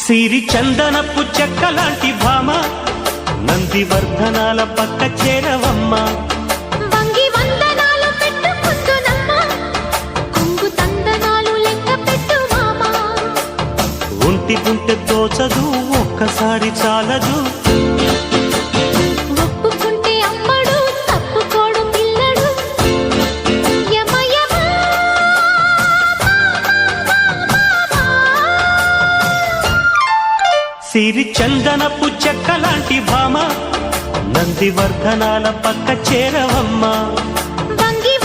సిరి చందనపు చెక్కలాంటి భామ నందివర్ధనాల పక్క చేరవమ్మ. వంగి వందనాలు పెట్టుకుందునమ్మ కొంగు తందనాలు లెక్క పెట్టు మామ. ఒంటి గుంటె తోచదు ఒక్కసారి చాలదు ఒప్పుకుంటే అమ్మడు తప్పుకోడు పిల్లడు యమ యమ. సిరి చందనపు చెక్కలాంటి భామ నందివర్ధనాల పక్క చేరవమ్మ. వంగి